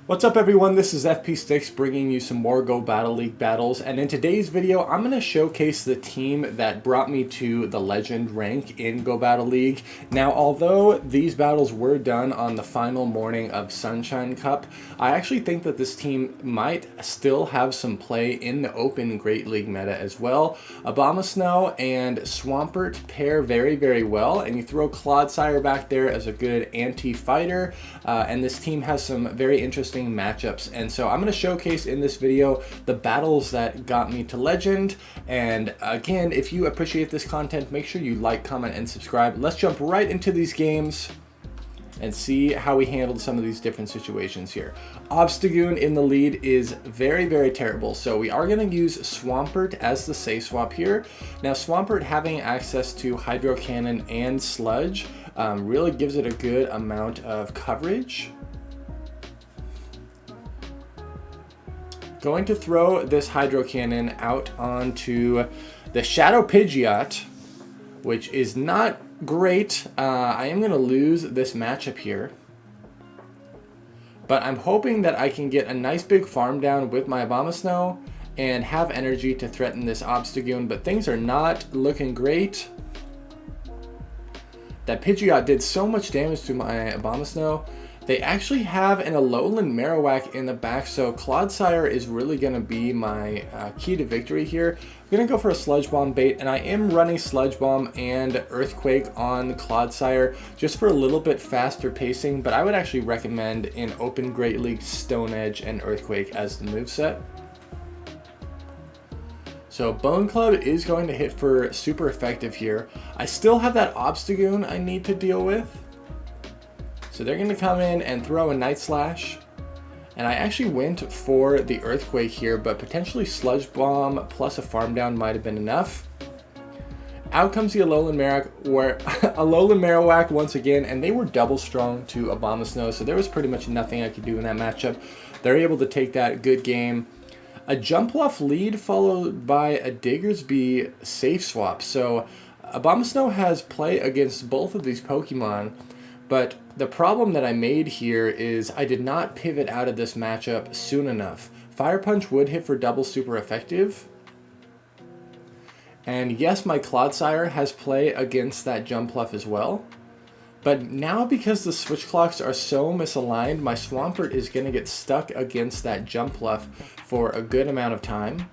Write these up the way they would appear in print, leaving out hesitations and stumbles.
What's up everyone, this is FP Sticks bringing you some more Go Battle League battles, and in today's video I'm going to showcase the team that brought me to the Legend rank in Go Battle League. Now although these battles were done on the final morning of Sunshine Cup, I actually think that this team might still have some play in the Open Great League meta as well. Abomasnow and Swampert pair very well, and you throw Clodsire back there as a good anti-fighter, and this team has some very interesting matchups, and so I'm going to showcase in this video the battles that got me to Legend. And again, if you appreciate this content, make sure you like, comment, and subscribe. Let's jump right into these games and see how we handled some of these different situations here. Obstagoon in the lead is very terrible, so we are going to use Swampert as the safe swap here. Now Swampert having access to Hydro Cannon and Sludge really gives it a good amount of coverage. Going to throw this Hydro Cannon out onto the Shadow Pidgeot, which is not great. I am going to lose this matchup here, but I'm hoping that I can get a nice big farm down with my Abomasnow and have energy to threaten this Obstagoon, but things are not looking great. That Pidgeot did so much damage to my Abomasnow. They actually have an Alolan Marowak in the back, so Clodsire is really going to be my key to victory here. I'm going to go for a Sludge Bomb bait, and I am running Sludge Bomb and Earthquake on Clodsire just for a little bit faster pacing, but I would actually recommend in Open Great League Stone Edge and Earthquake as the moveset. So Bone Club is going to hit for super effective here. I still have that Obstagoon I need to deal with. So they're going to come in and throw a Night Slash, and I actually went for the Earthquake here, but potentially Sludge Bomb plus a Farm Down might have been enough. Out comes the Alolan Marowak once again, and they were double strong to Abomasnow, so there was pretty much nothing I could do in that matchup. They're able to take that. Good game. A Jumpluff lead followed by a Diggersby safe swap. So Abomasnow has play against both of these Pokemon, but the problem that I made here is I did not pivot out of this matchup soon enough. Fire Punch would hit for double super effective. And yes, my Clodsire has play against that Jumpluff as well. But now because the switch clocks are so misaligned, my Swampert is going to get stuck against that Jumpluff for a good amount of time.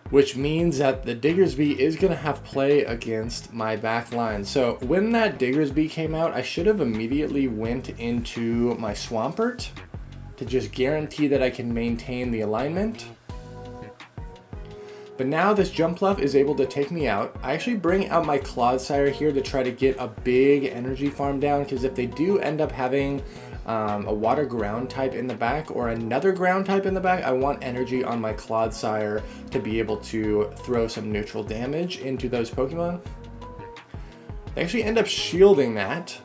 Which means that the Diggersby is going to have play against my back line. So when that Diggersby came out, I should have immediately went into my Swampert to just guarantee that I can maintain the alignment. But now this Jumpluff is able to take me out. I actually bring out my Clodsire here to try to get a big energy farm down, because if they do end up having a water ground type in the back or another ground type in the back, I want energy on my Clodsire to be able to throw some neutral damage into those Pokemon. They actually end up shielding that,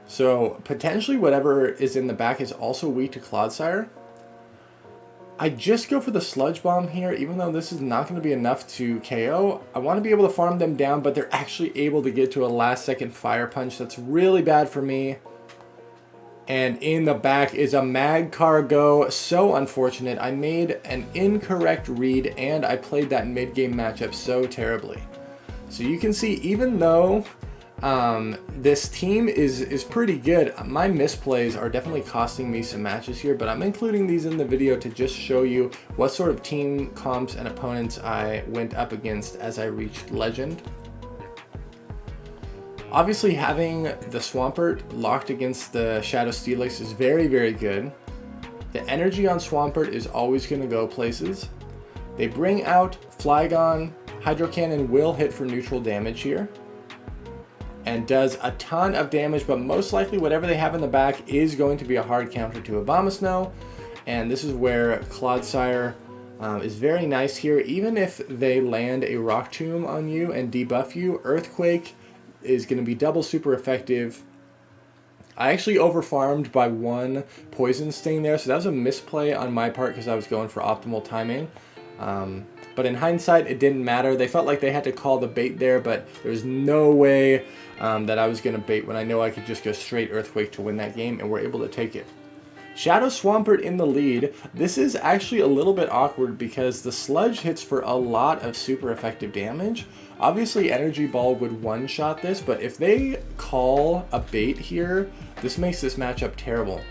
so potentially whatever is in the back is also weak to Clodsire. I just go for the Sludge Bomb here, even though this is not going to be enough to KO. I want to be able to farm them down, but they're actually able to get to a last second Fire Punch. That's really bad for me. And in the back is a Magcargo. So unfortunate. I made an incorrect read and I played that mid-game matchup so terribly. So you can see, even though this team is pretty good, my misplays are definitely costing me some matches here, but I'm including these in the video to just show you what sort of team comps and opponents I went up against as I reached Legend. Obviously having the Swampert locked against the Shadow Steelix is very good. The energy on Swampert is always going to go places. They bring out Flygon. Hydro Cannon will hit for neutral damage here and does a ton of damage, but most likely whatever they have in the back is going to be a hard counter to Abomasnow, and this is where Clodsire is very nice here. Even if they land a Rock Tomb on you and debuff you, Earthquake is going to be double super effective. I actually overfarmed by one Poison Sting there, so that was a misplay on my part because I was going for optimal timing. But in hindsight, it didn't matter. They felt like they had to call the bait there, but there was no way that I was going to bait when I know I could just go straight Earthquake to win that game, and we're able to take it. Shadow Swampert in the lead. This is actually a little bit awkward because the Sludge hits for a lot of super effective damage. Obviously, Energy Ball would one-shot this, but if they call a bait here, this makes this matchup terrible.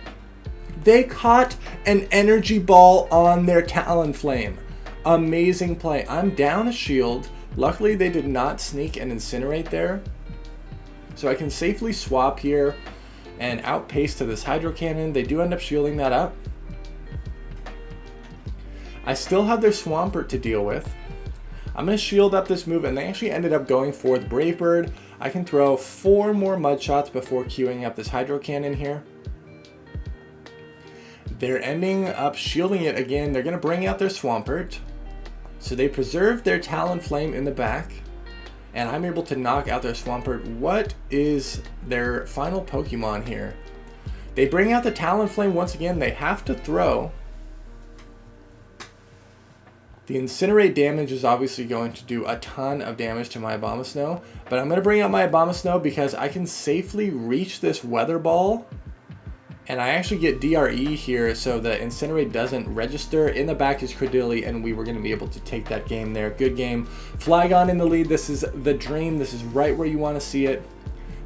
They caught an Energy Ball on their Talonflame. Amazing play. I'm down a shield. Luckily, they did not sneak and incinerate there. So I can safely swap here and outpace to this Hydro Cannon. They do end up shielding that up. I still have their Swampert to deal with. I'm going to shield up this move, and they actually ended up going for the Brave Bird. I can throw 4 more Mud Shots before queuing up this Hydro Cannon here. They're ending up shielding it again. They're going to bring out their Swampert. So they preserve their Talonflame in the back, and I'm able to knock out their Swampert. What is their final Pokemon here? They bring out the Talonflame once again. They have to throw. The Incinerate damage is obviously going to do a ton of damage to my Abomasnow, but I'm going to bring out my Abomasnow because I can safely reach this Weather Ball, and I actually get DRE here so the Incinerate doesn't register. In the back is Credilli, and we were going to be able to take that game there. Good game. Flygon in the lead. This is the dream. This is right where you want to see it.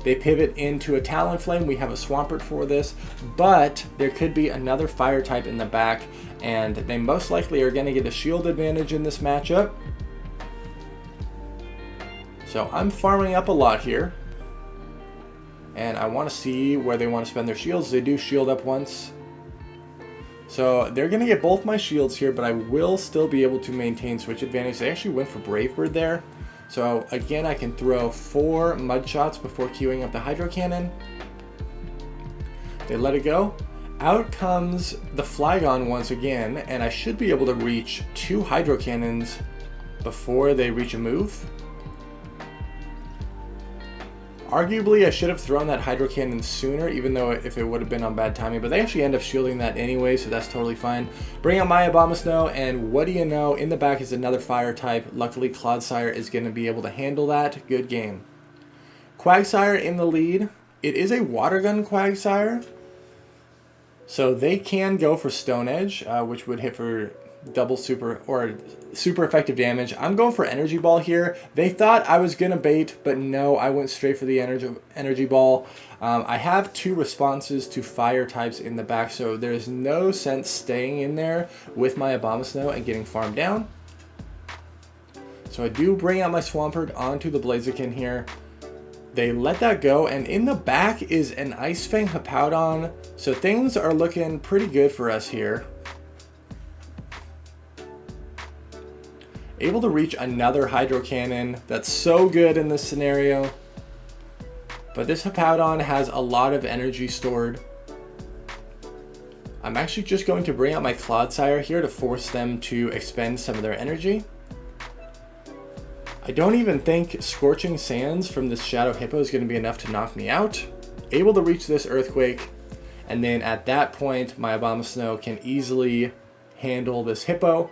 They pivot into a Talonflame. We have a Swampert for this, but there could be another Fire type in the back, and they most likely are going to get a shield advantage in this matchup. So I'm farming up a lot here, and I want to see where they want to spend their shields. They do shield up once. So they're going to get both my shields here, but I will still be able to maintain switch advantage. They actually went for Brave Bird there. So again, I can throw 4 Mud Shots before queuing up the Hydro Cannon. They let it go. Out comes the Flygon once again, and I should be able to reach 2 Hydro Cannons before they reach a move. Arguably, I should have thrown that Hydro Cannon sooner, even though if it would have been on bad timing, but they actually end up shielding that anyway, so that's totally fine. Bring out my Abomasnow, and what do you know? In the back is another Fire type. Luckily, Clodsire is going to be able to handle that. Good game. Quagsire in the lead. It is a Water Gun Quagsire, so they can go for Stone Edge, which would hit for double super or super effective damage. I'm going for Energy Ball here. They thought I was gonna bait, but no, I went straight for the energy ball. I have 2 responses to Fire types in the back, so there's no sense staying in there with my Abomasnow and getting farmed down. So I do bring out my Swampert onto the Blaziken here. They let that go, and in the back is an Ice Fang Hippowdon, so things are looking pretty good for us here. Able to reach another Hydro Cannon. That's so good in this scenario. But this Hippowdon has a lot of energy stored. I'm actually just going to bring out my Clodsire here to force them to expend some of their energy. I don't even think Scorching Sands from this Shadow Hippo is going to be enough to knock me out. Able to reach this Earthquake, and then at that point my Abomasnow can easily handle this Hippo.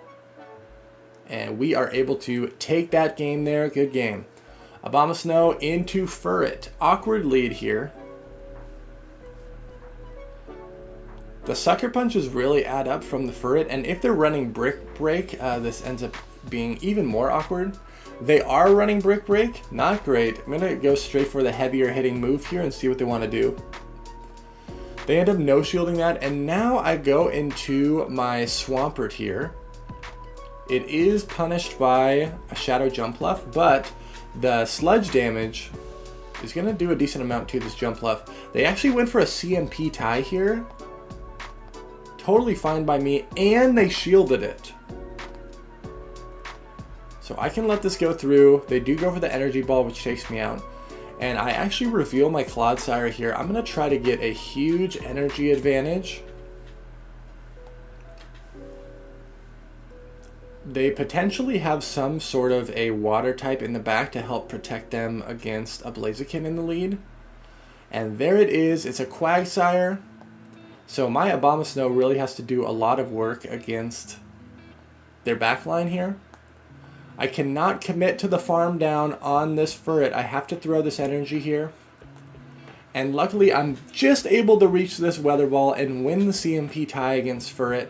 And we are able to take that game there. Good game. Abomasnow into Furret. Awkward lead here. The Sucker Punches really add up from the Furret, and if they're running Brick Break, this ends up being even more awkward. They are running Brick Break. Not great. I'm going to go straight for the heavier hitting move here and see what they want to do. They end up no-shielding that, and now I go into my Swampert here. It is punished by a Shadow Jumpluff, but the Sludge damage is going to do a decent amount to this Jumpluff. They actually went for a CMP tie here. Totally fine by me, and they shielded it. So I can let this go through. They do go for the Energy Ball, which takes me out. And I actually reveal my Clodsire here. I'm going to try to get a huge energy advantage. They potentially have some sort of a water type in the back to help protect them against a Blaziken in the lead. And there it is. It's a Quagsire. So my Abomasnow really has to do a lot of work against their backline here. I cannot commit to the farm down on this Furret. I have to throw this energy here. And luckily, I'm just able to reach this Weather Ball and win the CMP tie against Furret.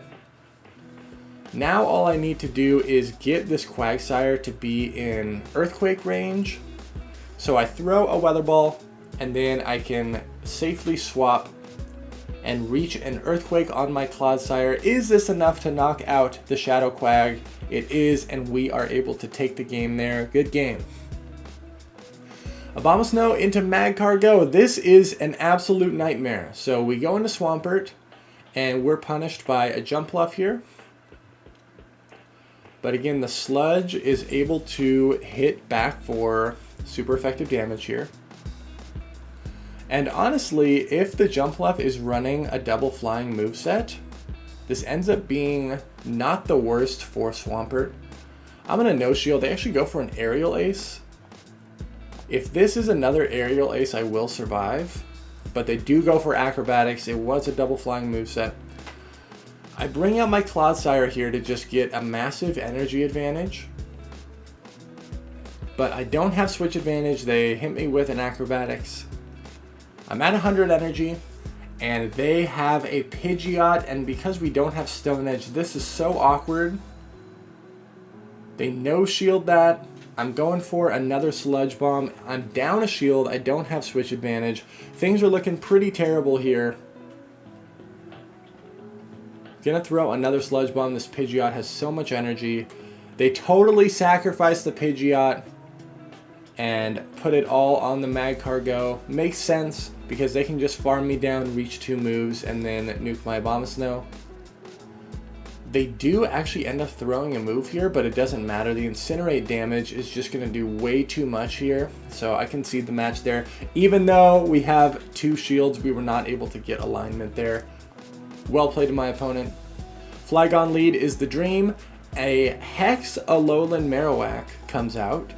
Now all I need to do is get this Quagsire to be in Earthquake range. So I throw a Weather Ball, and then I can safely swap and reach an Earthquake on my Clodsire. Is this enough to knock out the Shadow Quag? It is, and we are able to take the game there. Good game. Abomasnow into Magcar Go. This is an absolute nightmare. So we go into Swampert, and we're punished by a Jumpluff here. But again, the Sludge is able to hit back for super effective damage here. And honestly, if the Jumpluff is running a double flying moveset, this ends up being not the worst for Swampert. I'm going to no shield. They actually go for an Aerial Ace. If this is another Aerial Ace, I will survive. But they do go for Acrobatics. It was a double flying moveset. I bring out my Clodsire here to just get a massive energy advantage. But I don't have switch advantage. They hit me with an Acrobatics. I'm at 100 energy, and they have a Pidgeot, and because we don't have Stone Edge, this is so awkward. They no shield that. I'm going for another Sludge Bomb. I'm down a shield. I don't have switch advantage. Things are looking pretty terrible here. Gonna throw another Sludge Bomb. This Pidgeot has so much energy. They totally sacrifice the Pidgeot and put it all on the Magcar Go. Makes sense, because they can just farm me down, reach 2 moves, and then nuke my Abomasnow. They do actually end up throwing a move here, but it doesn't matter. The Incinerate damage is just going to do way too much here, so I concede the match there. Even though we have 2 shields, we were not able to get alignment there. Well played to my opponent. Flygon lead is the dream. A Hex Alolan Marowak comes out.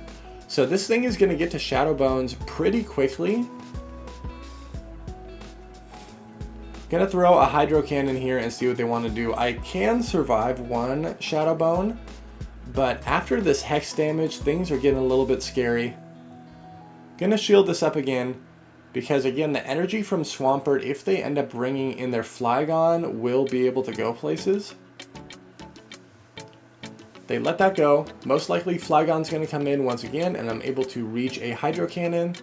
So this thing is going to get to Shadow Bones pretty quickly. Gonna throw a Hydro Cannon here and see what they want to do. I can survive 1 Shadow Bone, but after this Hex damage, things are getting a little bit scary. Gonna shield this up again, because again, the energy from Swampert, if they end up bringing in their Flygon, will be able to go places. They let that go. Most likely Flygon's going to come in once again, and I'm able to reach a Hydro Cannon.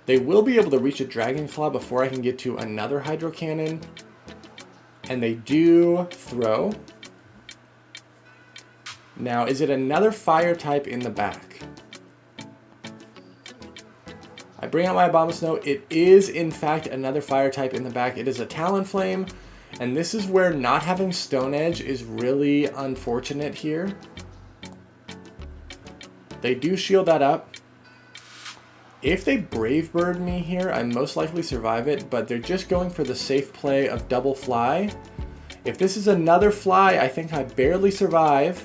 They will be able to reach a Dragon Claw before I can get to another Hydro Cannon. And they do throw. Now, is it another Fire type in the back? I bring out my Abomasnow. It is, in fact, another Fire type in the back. It is a Talonflame. And this is where not having Stone Edge is really unfortunate here. They do shield that up. If they Brave Bird me here, I most likely survive it, but they're just going for the safe play of double fly. If this is another fly, I think I barely survive.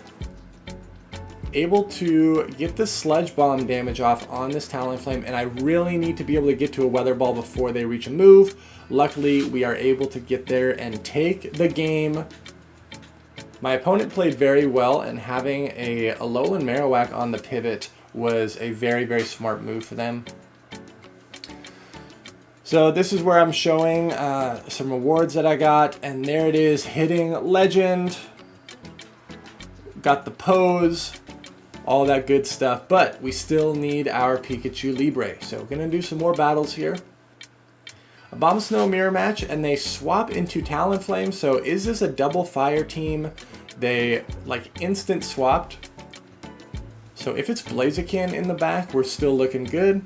Able to get the Sludge Bomb damage off on this Talonflame, and I really need to be able to get to a Weather Ball before they reach a move. Luckily, we are able to get there and take the game. My opponent played very well, and having a Alolan Marowak on the pivot was a very, very smart move for them. So this is where I'm showing some rewards that I got, and there it is, hitting Legend. Got the pose, all that good stuff, but we still need our Pikachu Libre. So we're gonna do some more battles here. Abomasnow mirror match, and they swap into Talonflame. So is this a double fire team? They like instant swapped. So if it's Blaziken in the back, we're still looking good.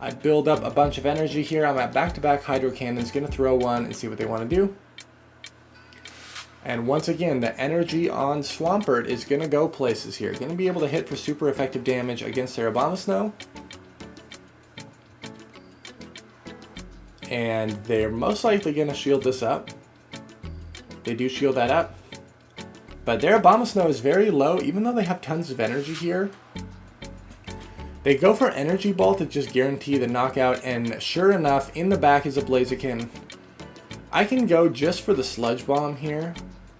I build up a bunch of energy here. I'm at back-to-back Hydro Cannons, gonna throw one and see what they want to do. And once again, the energy on Swampert is gonna go places here. Gonna be able to hit for super effective damage against their Abomasnow. And they're most likely going to shield this up. They do shield that up. But their Abomasnow is very low, even though they have tons of energy here. They go for Energy Ball to just guarantee the knockout, and sure enough, in the back is a Blaziken. I can go just for the Sludge Bomb here,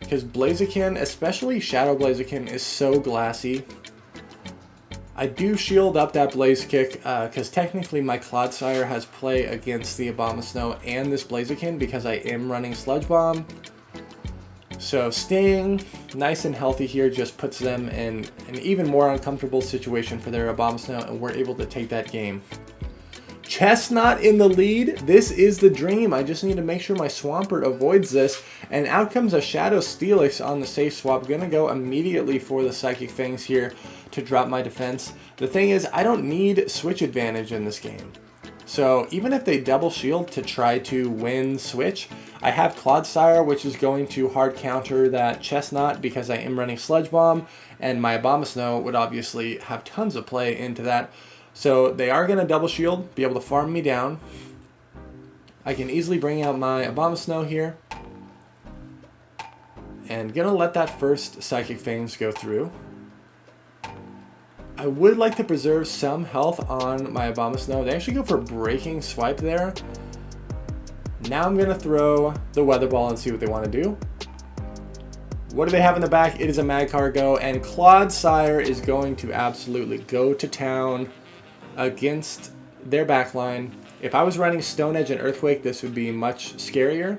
because Blaziken, especially Shadow Blaziken, is so glassy. I do shield up that Blaze Kick because technically my Clodsire has play against the Abomasnow and this Blaziken because I am running Sludge Bomb. So staying nice and healthy here just puts them in an even more uncomfortable situation for their Abomasnow, and we're able to take that game. Chestnut in the lead. This is the dream. I just need to make sure my Swampert avoids this. And out comes a Shadow Steelix on the safe swap. Gonna go immediately for the Psychic Fangs here to drop my defense. The thing is, I don't need switch advantage in this game. So even if they double shield to try to win switch, I have Clodsire, which is going to hard counter that Chestnut because I am running Sludge Bomb, and my Abomasnow would obviously have tons of play into that. So they are going to double shield, be able to farm me down. I can easily bring out my Abomasnow here. And going to let that first Psychic Fangs go through. I would like to preserve some health on my Abomasnow. They actually go for Breaking Swipe there. Now I'm going to throw the Weather Ball and see what they want to do. What do they have in the back? It is a Mag Cargo, and Clodsire is going to absolutely go to town against their backline. If I was running Stone Edge and Earthquake, this would be much scarier.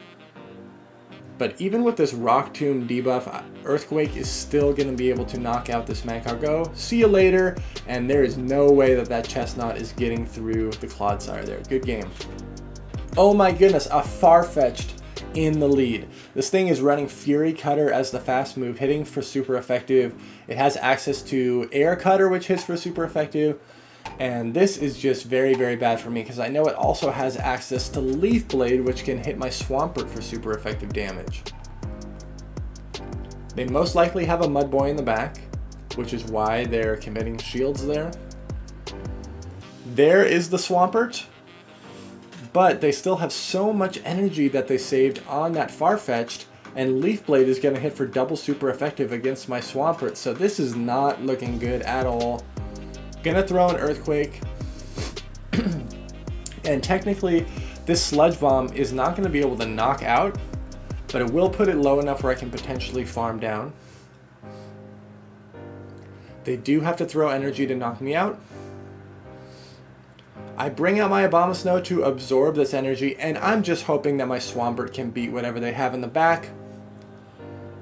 But even with this Rock Tomb debuff, Earthquake is still going to be able to knock out this Mag Cargo. See you later, and there is no way that that Chestnut is getting through the Clodsire there. Good game. Oh my goodness, a Farfetch'd in the lead. This thing is running Fury Cutter as the fast move, hitting for super effective. It has access to Air Cutter, which hits for super effective. And this is just very, very bad for me because I know it also has access to Leaf Blade, which can hit my Swampert for super effective damage. They most likely have a Mud Boy in the back, which is why they're committing shields there. There is the Swampert, but they still have so much energy that they saved on that Farfetch'd, and Leaf Blade is going to hit for double super effective against my Swampert, so this is not looking good at all. Gonna throw an Earthquake, and technically this Sludge Bomb is not going to be able to knock out, but it will put it low enough where I can potentially farm down. They do have to throw energy to knock me out. I bring out my Abomasnow to absorb this energy, and I'm just hoping that my Swampert can beat whatever they have in the back.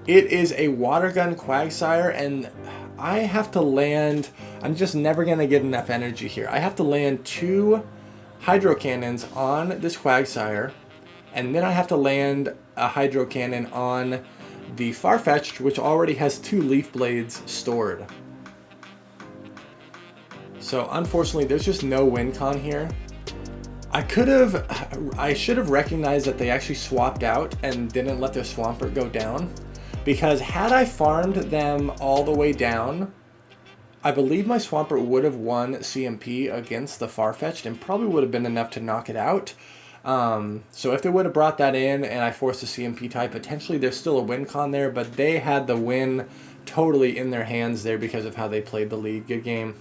It is a Water Gun Quagsire, and I have to land... I'm just never going to get enough energy here. I have to land 2 Hydro Cannons on this Quagsire, and then I have to land a Hydro Cannon on the Farfetch'd, which already has 2 Leaf Blades stored. So unfortunately, there's just no wincon here. I should have recognized that they actually swapped out and didn't let their Swampert go down. Because had I farmed them all the way down, I believe my Swampert would have won CMP against the Farfetch'd and probably would have been enough to knock it out. So if they would have brought that in and I forced a CMP type, potentially there's still a wincon there, but they had the win totally in their hands there because of how they played the lead. Good game.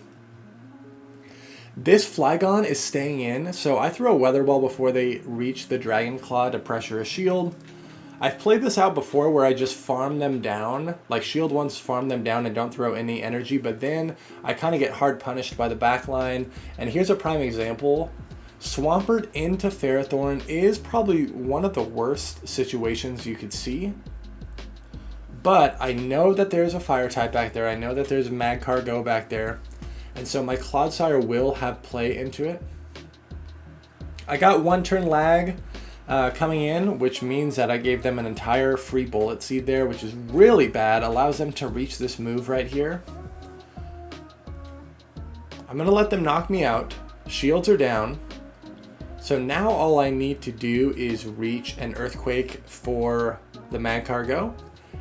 This Flygon is staying in, so I throw a Weather Ball before they reach the Dragon Claw to pressure a shield. I've played this out before where I just farm them down, like shield ones farm them down and don't throw any energy, but then I kind of get hard punished by the backline. And here's a prime example. Swampert into Ferrothorn is probably one of the worst situations you could see. But I know that there's a Fire type back there, I know that there's Mag Cargo back there, and so my Clodsire will have play into it. I got 1 turn lag coming in, which means that I gave them an entire free Bullet Seed there, which is really bad. Allows them to reach this move right here. I'm going to let them knock me out. Shields are down. So now all I need to do is reach an Earthquake for the Mag Cargo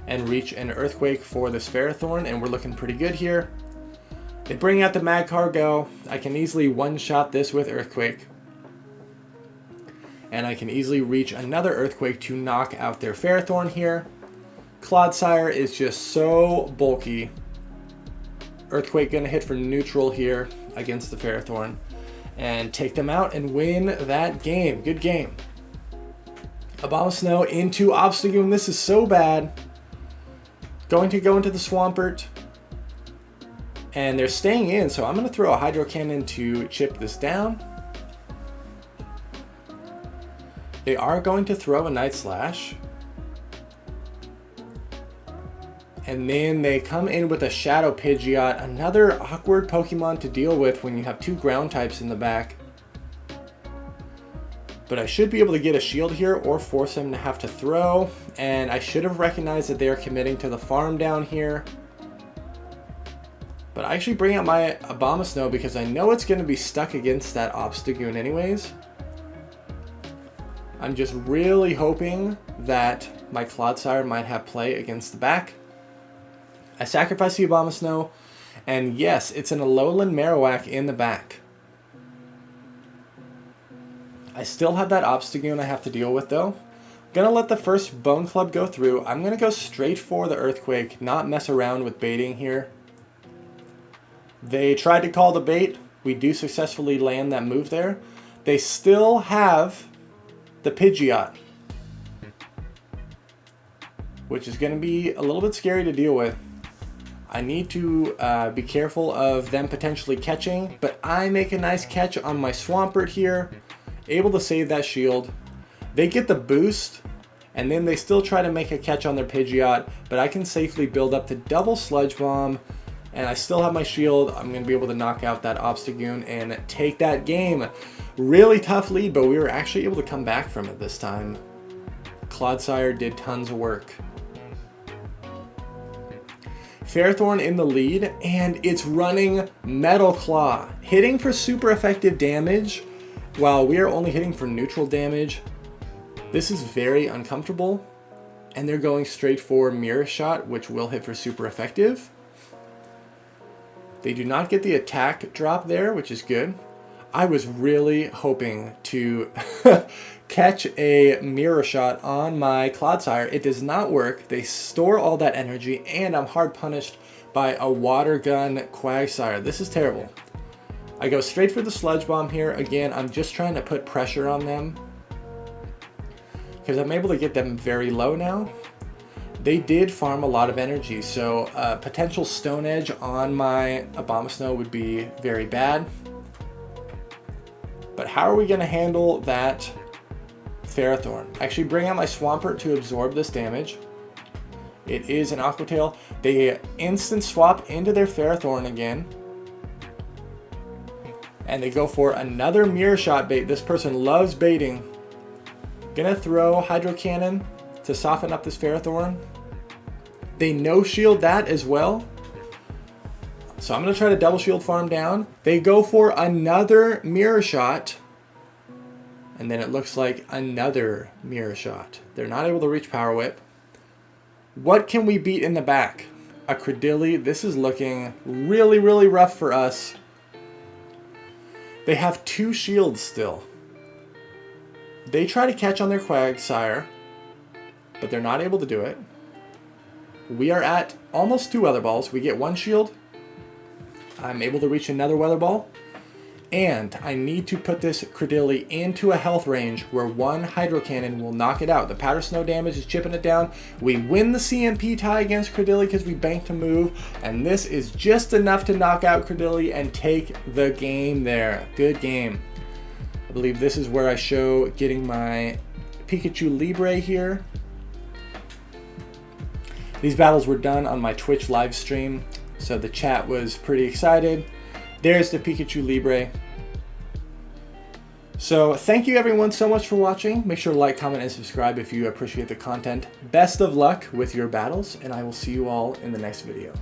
and reach an Earthquake for the Ferrothorn, and we're looking pretty good here. They bring out the Mag Cargo. I can easily one-shot this with Earthquake. And I can easily reach another Earthquake to knock out their Ferrothorn here. Clodsire is just so bulky. Earthquake gonna hit for neutral here against the Ferrothorn and take them out and win that game. Good game. Abomasnow into Obstagoon. This is so bad. Going to go into the Swampert. And they're staying in, so I'm going to throw a Hydro Cannon to chip this down. They are going to throw a Night Slash. And then they come in with a Shadow Pidgeot, another awkward Pokemon to deal with when you have two ground types in the back. But I should be able to get a shield here or force them to have to throw. And I should have recognized that they are committing to the farm down here. But I actually bring out my Abomasnow because I know it's going to be stuck against that Obstagoon anyways. I'm just really hoping that my Clodsire might have play against the back. I sacrifice the Abomasnow, and yes, it's an Alolan Marowak in the back. I still have that Obstagoon I have to deal with though. I'm going to let the first Bone Club go through. I'm going to go straight for the Earthquake, not mess around with baiting here. They tried to call the bait. We do successfully land that move there. They still have the Pidgeot, which is going to be a little bit scary to deal with. I need to be careful of them potentially catching, but I make a nice catch on my Swampert here, able to save that shield. They get the boost, and then they still try to make a catch on their Pidgeot, but I can safely build up to double Sludge Bomb, and I still have my shield. I'm going to be able to knock out that Obstagoon and take that game. Really tough lead, but we were actually able to come back from it this time. Clodsire did tons of work. Ferrothorn in the lead, and it's running Metal Claw, hitting for super effective damage while we are only hitting for neutral damage. This is very uncomfortable, and they're going straight for Mirror Shot, which will hit for super effective. They do not get the attack drop there, which is good. I was really hoping to catch a Mirror Shot on my Clodsire. It does not work. They store all that energy, and I'm hard punished by a Water Gun Quagsire. This is terrible. I go straight for the Sludge Bomb here. Again, I'm just trying to put pressure on them because I'm able to get them very low now. They did farm a lot of energy, so potential Stone Edge on my Abomasnow would be very bad. But how are we going to handle that Ferrothorn? Actually bring out my Swampert to absorb this damage. It is an Aqua Tail. They instant swap into their Ferrothorn again. And they go for another Mirror Shot bait. This person loves baiting. Gonna throw Hydro Cannon to soften up this Ferrothorn. They no shield that as well. So I'm going to try to double shield farm down. They go for another Mirror Shot. And then it looks like another Mirror Shot. They're not able to reach Power Whip. What can we beat in the back? A Credilli. This is looking really, really rough for us. They have two shields still. They try to catch on their Quagsire, but they're not able to do it. We are at almost 2 Weather Balls. We get 1 shield. I'm able to reach another Weather Ball. And I need to put this Credilli into a health range where 1 Hydro Cannon will knock it out. The Powder Snow damage is chipping it down. We win the CMP tie against Credilli because we banked a move. And this is just enough to knock out Credilli and take the game there. Good game. I believe this is where I show getting my Pikachu Libre here. These battles were done on my Twitch live stream, so the chat was pretty excited. There's the Pikachu Libre. So thank you everyone so much for watching. Make sure to like, comment, and subscribe if you appreciate the content. Best of luck with your battles, and I will see you all in the next video.